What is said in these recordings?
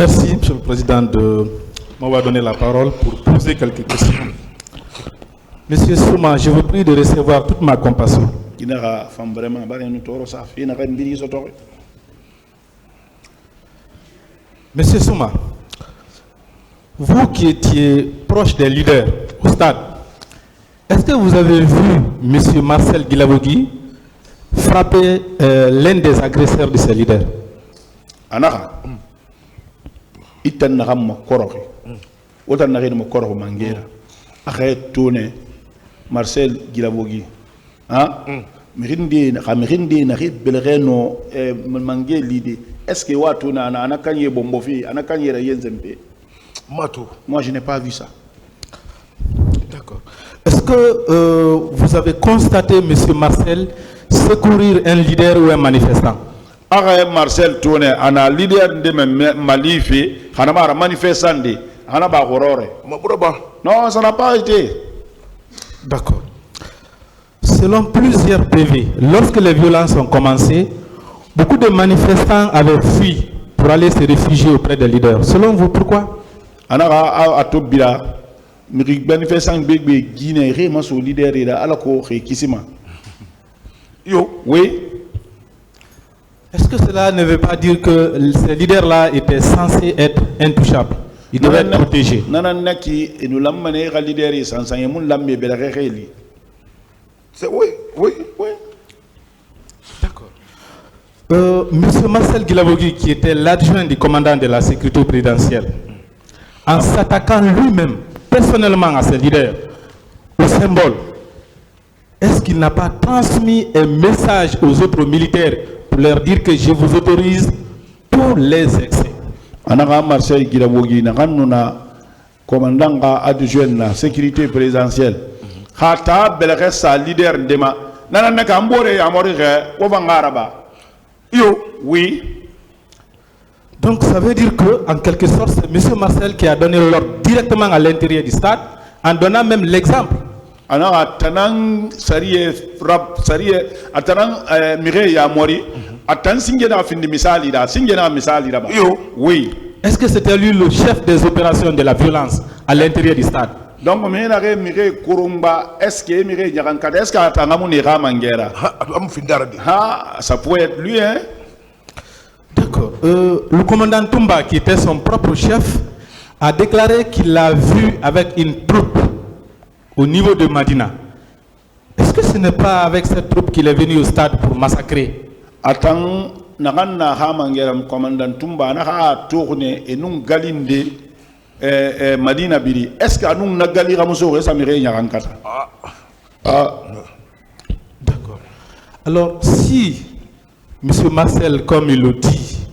Merci, Monsieur le Président, de m'avoir donné la parole pour poser quelques questions. Monsieur Souma, je vous prie de recevoir toute ma compassion. Monsieur Souma, vous qui étiez proche des leaders au stade, est-ce que vous avez vu Monsieur Marcel Guilavogui frapper l'un des agresseurs de ces leaders? Anara, itan naram koroki, otan narin mo korok mangera, akhay tourné Marcel Guilavogui, ah, mirindi narit belreno mangé l'idée. Est-ce que watuna anakanye bombofi, anakanye rayenzempe? Mato. Moi je n'ai pas vu ça. D'accord. Est-ce que vous avez constaté Monsieur Marcel secourir un leader ou un manifestant? Marcel tourné, ana leader de Malifi, Hanamara manifestant de Hanaba Horore. Non, ça n'a pas été. D'accord. Selon plusieurs PV, lorsque les violences ont commencé, beaucoup de manifestants avaient fui pour aller se réfugier auprès des leaders. Selon vous, pourquoi? Anara atobira, manifestant bébé Guinée, Rémas au leader et à la cour et Kissima. Yo, oui. Est-ce que cela ne veut pas dire que ces leaders-là étaient censés être intouchables? Ils devaient être protégés. Nananaki et nous l'amener à leader et sans un moun l'amener belréli. C'est oui. D'accord. Monsieur Marcel Guilavogui, qui était l'adjoint du commandant de la sécurité présidentielle, en s'attaquant lui-même, personnellement à ses leaders, au symbole, est-ce qu'il n'a pas transmis un message aux autres militaires pour leur dire que je vous autorise tous les excès? Anaka Marcel Guilavogui, Naganuna, commandant adjoint de la sécurité présidentielle, Hata Belressa, leader de ma Nanaka Ambore, Amorire, Ovangaraba. Yo, oui. Donc ça veut dire que, en quelque sorte, c'est M. Marcel qui a donné l'ordre directement à l'intérieur du stade, en donnant même l'exemple. Alors, Atanang Sarie, Atanang Mireille Amori, Atan Singena fin de Missalida, Singena Missalida. Oui. Est-ce que c'était lui le chef des opérations de la violence à l'intérieur du stade? Donc, Mireille Kurumba, est-ce que Mireille Yarankade, est-ce qu'Atangamuni Ramangera? Ça pourrait être lui, hein? D'accord. Le commandant Toumba, qui était son propre chef, a déclaré qu'il l'a vu avec une troupe au niveau de Madina. Est-ce que ce n'est pas avec cette troupe qu'il est venu au stade pour massacrer? Attends, Nagana Hamangeram, commandant Toumba, Naha tourné et nous galinde Madina Biri. Est-ce que nous Nagali Ramoso et Samire Yarankata? D'accord. Alors, si M. Marcel, comme il le dit,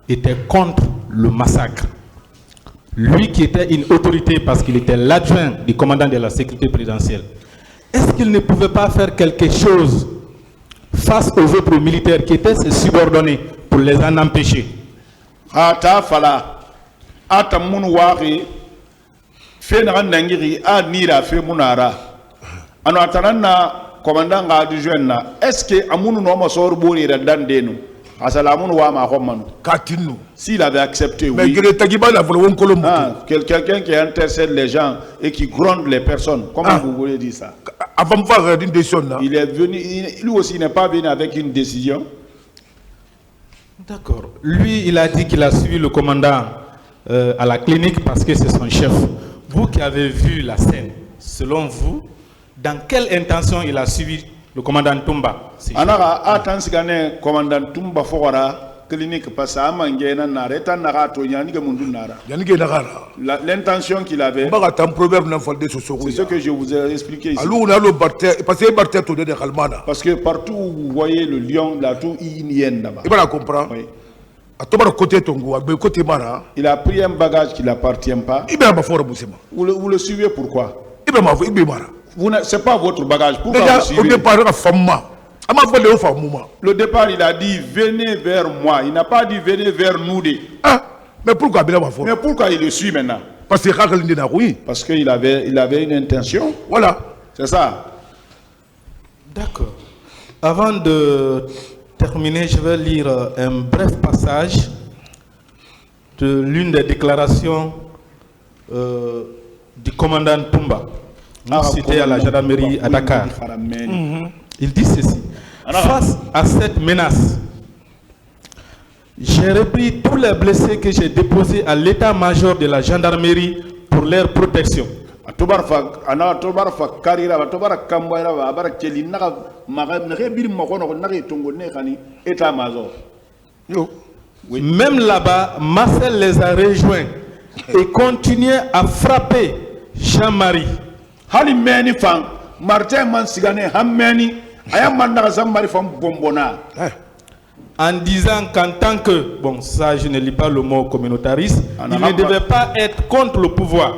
était contre le massacre, lui qui était une autorité parce qu'il était l'adjoint du commandant de la sécurité présidentielle, est-ce qu'il ne pouvait pas faire quelque chose face aux autres militaires qui étaient ses subordonnés pour les en empêcher? Ata fala, ata munwari, fait n'angiri, a nira fait munara. Ano atanana commandant adjoint, est-ce que amunu no masor bouri dan denu? Asalamun wa ma homanu. Katinu. S'il avait accepté, mais oui. Quelqu'un qui intercède les gens et qui gronde les personnes. Comment vous voulez dire ça? Avant de faire une décision, il est venu, lui aussi n'est pas venu avec une décision. D'accord. Lui, il a dit qu'il a suivi le commandant à la clinique parce que c'est son chef. Vous qui avez vu la scène, selon vous, dans quelle intention il a suivi le commandant Toumba? Anara atansigane commandant Toumba Fora clinique parce que amangena nareta narato yanike mundunara. Yanike nara. L'intention qu'il avait. C'est ce que je vous ai expliqué ici. Parce que partout où vous voyez le lion, la tour inienne là-bas. Il va comprendre. Oui. Il a pris un bagage qui ne l'appartient pas. Vous le suivez pourquoi? Ce n'est pas votre bagage. Pourquoi vous suivez? Le départ, il a dit venez vers moi. Il n'a pas dit venez vers nous. Mais pourquoi il le suit maintenant? Parce qu'il avait une intention. Voilà. C'est ça. D'accord. Avant de terminer, je vais lire un bref passage de l'une des déclarations du commandant Toumba, cité à la gendarmerie à Dakar. Il dit ceci: face à cette menace, j'ai repris tous les blessés que j'ai déposés à l'état-major de la gendarmerie pour leur protection. Même là-bas, Marcel les a rejoints et continuait à frapper Jean-Marie. En disant qu'en tant que, bon ça je ne lis pas le mot communautariste, il ne devait pas être contre le pouvoir.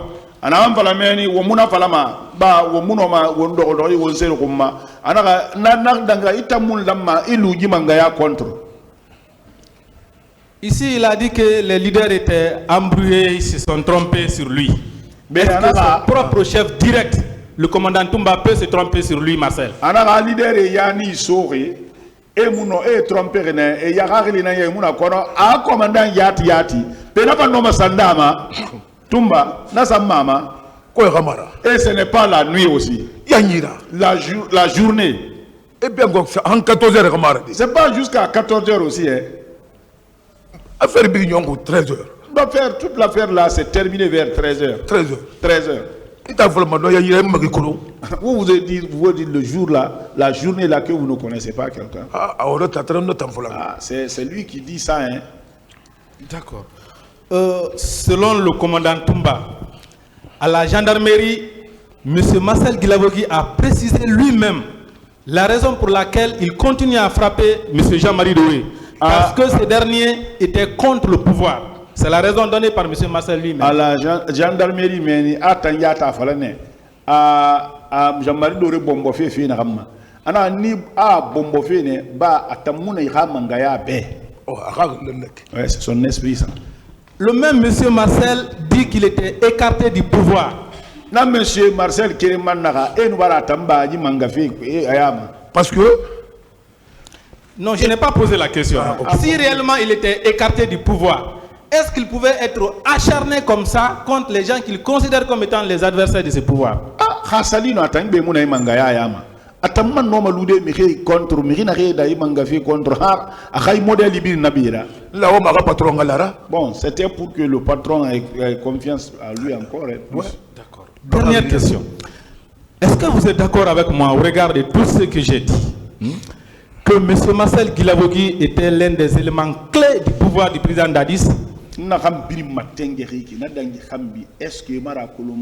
Ici il a dit que les leaders étaient embrouillés, ils se sont trompés sur lui. Mais son propre chef direct, le commandant Toumba, peut se tromper sur lui, Marcel? Et muno e tromper ne e yakari na ye muna kono a commandant yati pena pas no masandama Toumba na sa mama ko ramara et ce n'est pas la nuit aussi yanyira la journée et bien en 14h ramara c'est pas jusqu'à 14h aussi hein affaire bi ñongo 13h doit faire toute l'affaire là c'est terminé vers 13h 13h vous vous dites le jour là, la journée là que vous ne connaissez pas quelqu'un. C'est lui qui dit ça. Hein? D'accord. Selon le commandant Toumba, à la gendarmerie, M. Marcel Guilavogui a précisé lui-même la raison pour laquelle il continue à frapper M. Jean-Marie Doué. Parce que ce dernier était contre le pouvoir. C'est la raison donnée par M. Marcel lui-même. À la gendarmerie, mais Atanyata Falane, à Jean-Marie Doré Bombofé Finarama. Ana ni a Bombofé ne ba Atamuna Ramangaya Bé. Ouais, c'est son esprit ça. Le même M. Marcel dit qu'il était écarté du pouvoir. Non, M. Marcel Kéremanara et Nouvara Tamba Mangafi et Ayama. Parce que. Non, je n'ai pas posé la question. Si réellement il était écarté du pouvoir, est-ce qu'il pouvait être acharné comme ça contre les gens qu'il considère comme étant les adversaires de ce pouvoir? Khassali no atangbe muna imangaya yama. Atamman no malude mi contre mi na da imangafi contre ha akhay modèle ibir nabira. Là on m'a patron galara. Bon, c'était pour que le patron ait confiance à lui encore. Ouais, d'accord. Dernière question. Est-ce que vous êtes d'accord avec moi au regard de tout ce que j'ai dit que M. Marcel Guilavogui était l'un des éléments clés du pouvoir du président Dadis? Est-ce que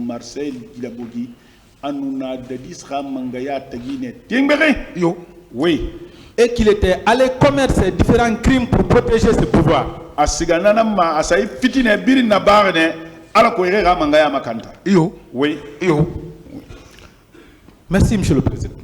Marcel Guilavogui anuna Dadis Ramangaya Tagine Yo. Oui. Et qu'il était allé commettre ces différents crimes pour protéger ce pouvoir. Yo. Oui. Yo. Merci, Monsieur le Président.